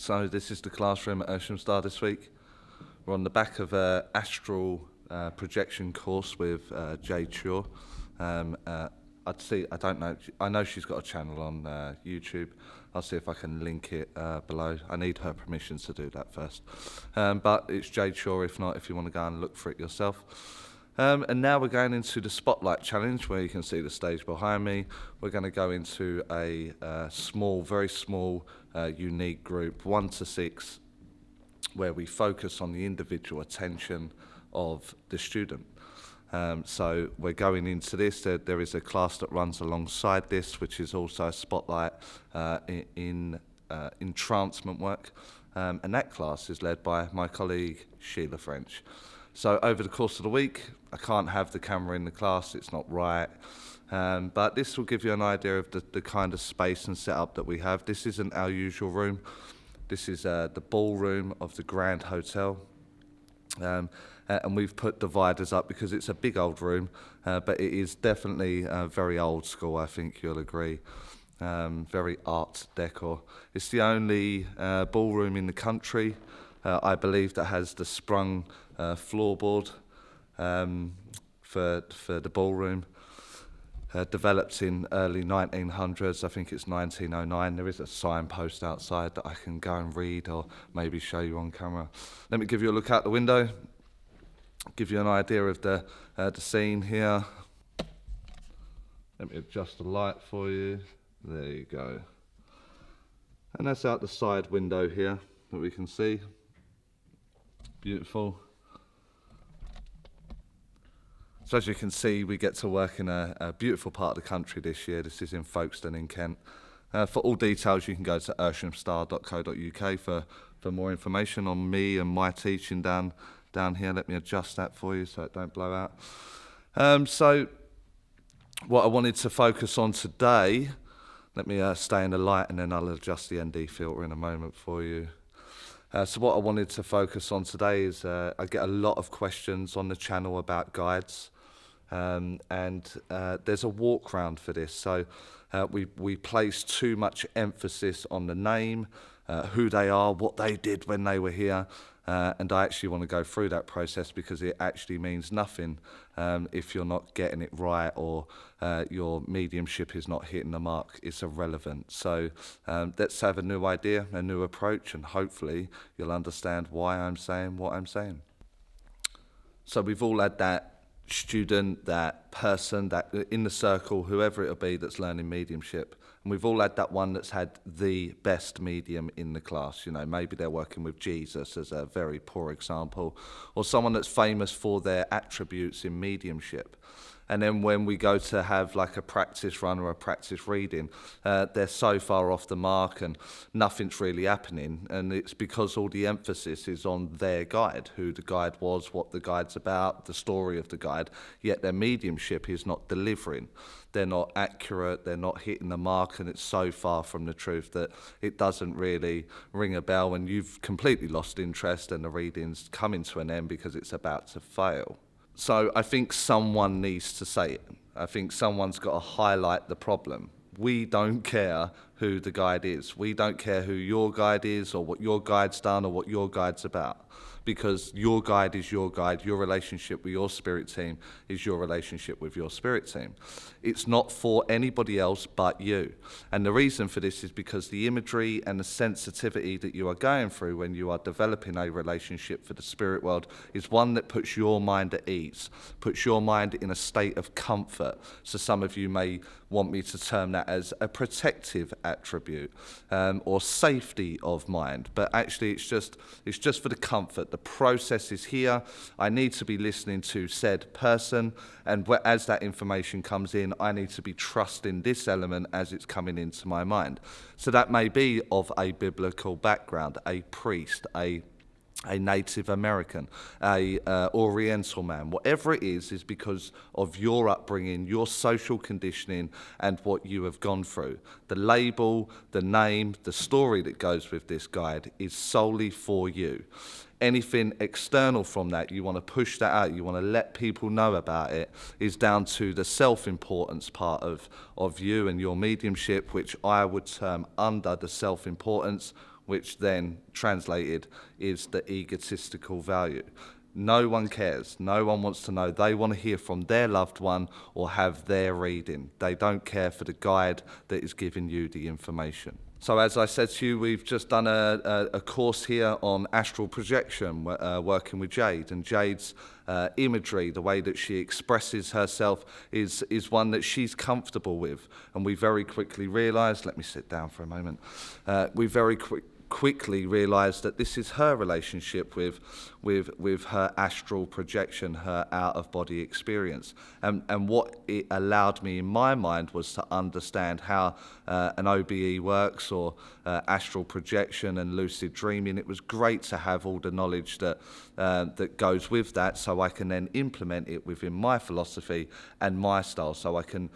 So this is the classroom at Star this week. We're on the back of an astral projection course with Jade Shaw. I know she's got a channel on YouTube. I'll see if I can link it below. I need her permission to do that first. But it's Jade Shaw, if not, if you want to go and look for it yourself. And now we're going into the Spotlight Challenge, where you can see the stage behind me. We're going to go into a very small, unique group, 1 to 6, where we focus on the individual attention of the student. So we're going into this. There is a class that runs alongside this, which is also a Spotlight in entrancement work. And that class is led by my colleague, Sheila French. So over the course of the week, I can't have the camera in the class, it's not right. But this will give you an idea of the kind of space and setup that we have. This isn't our usual room. This is the ballroom of the Grand Hotel. And we've put dividers up because it's a big old room, but it is definitely very old school, I think you'll agree. Very art decor. It's the only ballroom in the country, I believe, that has the sprung floorboard for the ballroom. Developed in early 1900s, I think it's 1909. There is a signpost outside that I can go and read or maybe show you on camera. Let me give you a look out the window, give you an idea of the scene here. Let me adjust the light for you. There you go. And that's out the side window here that we can see. Beautiful. So as you can see, we get to work in a beautiful part of the country this year. This is in Folkestone in Kent. For all details, you can go to chaz.kelly for more information on me and my teaching down here. Let me adjust that for you so it don't blow out. So what I wanted to focus on today, let me stay in the light and then I'll adjust the ND filter in a moment for you. So what I wanted to focus on today is I get a lot of questions on the channel about guides. And there's a walk round for this, so we place too much emphasis on the name, who they are, what they did when they were here, and I actually want to go through that process because it actually means nothing if you're not getting it right or your mediumship is not hitting the mark. It's irrelevant. So let's have a new idea, a new approach, and hopefully you'll understand why I'm saying what I'm saying. So we've all had that student, that person, that in the circle, whoever it'll be that's learning mediumship. And we've all had that one that's had the best medium in the class. You know, maybe they're working with Jesus as a very poor example, or someone that's famous for their attributes in mediumship. And then when we go to have like a practice run or a practice reading, they're so far off the mark and nothing's really happening. And it's because all the emphasis is on their guide, who the guide was, what the guide's about, the story of the guide, yet their mediumship is not delivering. They're not accurate, they're not hitting the mark, and it's so far from the truth that it doesn't really ring a bell, and you've completely lost interest and the reading's coming to an end because it's about to fail. So I think someone needs to say it. I think someone's got to highlight the problem. We don't care who the guide is. We don't care who your guide is or what your guide's done or what your guide's about. Because your guide is your guide, your relationship with your spirit team is your relationship with your spirit team. It's not for anybody else but you. And the reason for this is because the imagery and the sensitivity that you are going through when you are developing a relationship for the spirit world is one that puts your mind at ease, puts your mind in a state of comfort. So some of you may want me to term that as a protective attribute or safety of mind, but actually it's just for the comfort. The process is here. I need to be listening to said person, and as that information comes in, I need to be trusting this element as it's coming into my mind. So that may be of a biblical background, a priest, a Native American, a Oriental man, whatever it is because of your upbringing, your social conditioning, and what you have gone through. The label, the name, the story that goes with this guide is solely for you. Anything external from that, you want to push that out, you want to let people know about it, is down to the self-importance part of you and your mediumship, which I would term under the self-importance, which then translated is the egotistical value. No one cares. No one wants to know. They want to hear from their loved one or have their reading. They don't care for the guide that is giving you the information. So as I said to you, we've just done a course here on astral projection, working with Jade. And Jade's imagery, the way that she expresses herself, is one that she's comfortable with. And we very quickly realised, let me sit down for a moment, we very quickly realised that this is her relationship with her astral projection, her out-of-body experience. And what it allowed me in my mind was to understand how an OBE works, or astral projection and lucid dreaming. It was great to have all the knowledge that goes with that, so I can then implement it within my philosophy and my style, so I can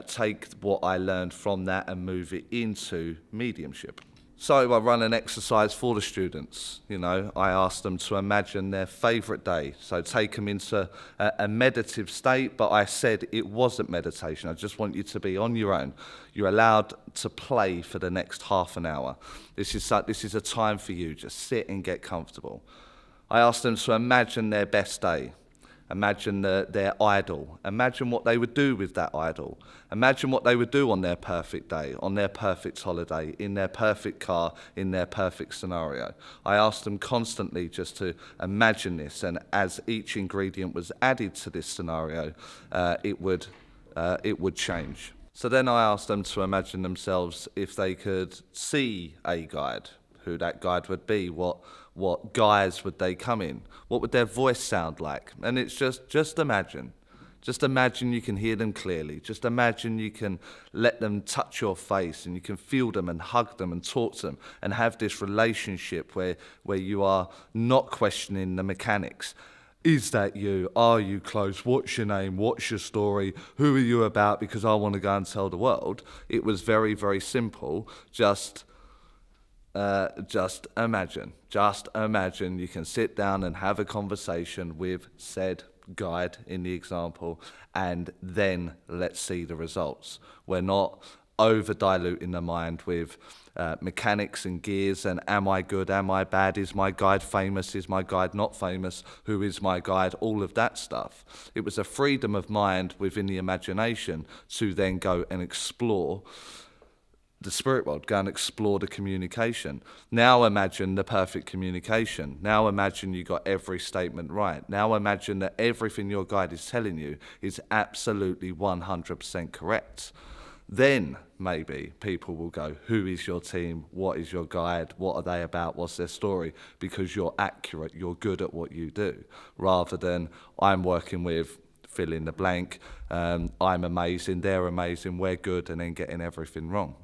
take what I learned from that and move it into mediumship. So I run an exercise for the students. I ask them to imagine their favourite day. So take them into a meditative state, but I said it wasn't meditation. I just want you to be on your own. You're allowed to play for the next half an hour. This is a time for you. Just sit and get comfortable. I asked them to imagine their best day. Imagine their idol. Imagine what they would do with that idol. Imagine what they would do on their perfect day, on their perfect holiday, in their perfect car, in their perfect scenario. I asked them constantly just to imagine this, and as each ingredient was added to this scenario, it would change. So then I asked them to imagine themselves if they could see a guide, who that guide would be, what guise would they come in, what would their voice sound like. And it's just imagine. Just imagine you can hear them clearly. Just imagine you can let them touch your face, and you can feel them and hug them and talk to them and have this relationship where you are not questioning the mechanics. Is that you? Are you close? What's your name? What's your story? Who are you about? Because I want to go and tell the world. It was very, very simple. Just imagine. Just imagine you can sit down and have a conversation with said guide in the example, and then let's see the results. We're not over diluting the mind with mechanics and gears and am I good, am I bad, is my guide famous, is my guide not famous, who is my guide, all of that stuff. It was a freedom of mind within the imagination to then go and explore the spirit world, go and explore the communication. Now imagine the perfect communication. Now imagine you got every statement right. Now imagine that everything your guide is telling you is absolutely 100% correct. Then maybe people will go, who is your team? What is your guide? What are they about? What's their story? Because you're accurate, you're good at what you do, rather than I'm working with fill in the blank, I'm amazing, they're amazing, we're good, and then getting everything wrong.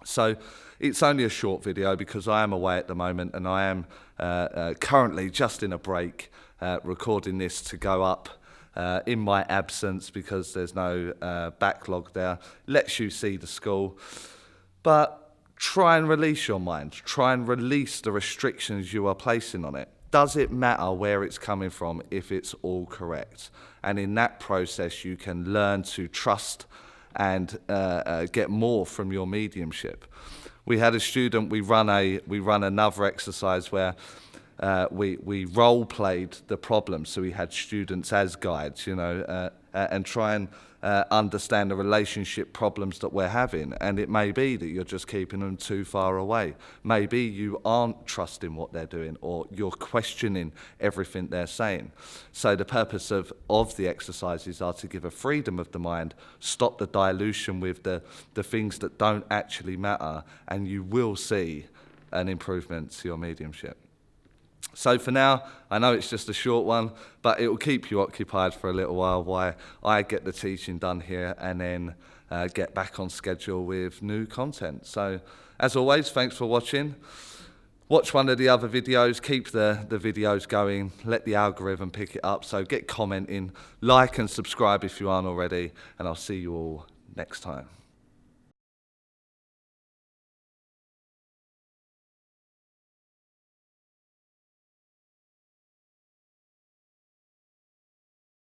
So it's only a short video because I am away at the moment, and I am currently just in a break recording this to go up in my absence because there's no backlog there. Lets you see the school. But try and release your mind. Try and release the restrictions you are placing on it. Does it matter where it's coming from if it's all correct? And in that process, you can learn to trust and get more from your mediumship. We had a student, we run another exercise where we role played the problem, so we had students as guides, and try and understand the relationship problems that we're having. And it may be that you're just keeping them too far away. Maybe you aren't trusting what they're doing, or you're questioning everything they're saying. So the purpose of the exercises are to give a freedom of the mind, stop the dilution with the things that don't actually matter, and you will see an improvement to your mediumship. So for now, I know it's just a short one, but it will keep you occupied for a little while I get the teaching done here and then get back on schedule with new content. So as always, thanks for watching. Watch one of the other videos, keep the videos going, let the algorithm pick it up. So get commenting, like and subscribe if you aren't already, and I'll see you all next time.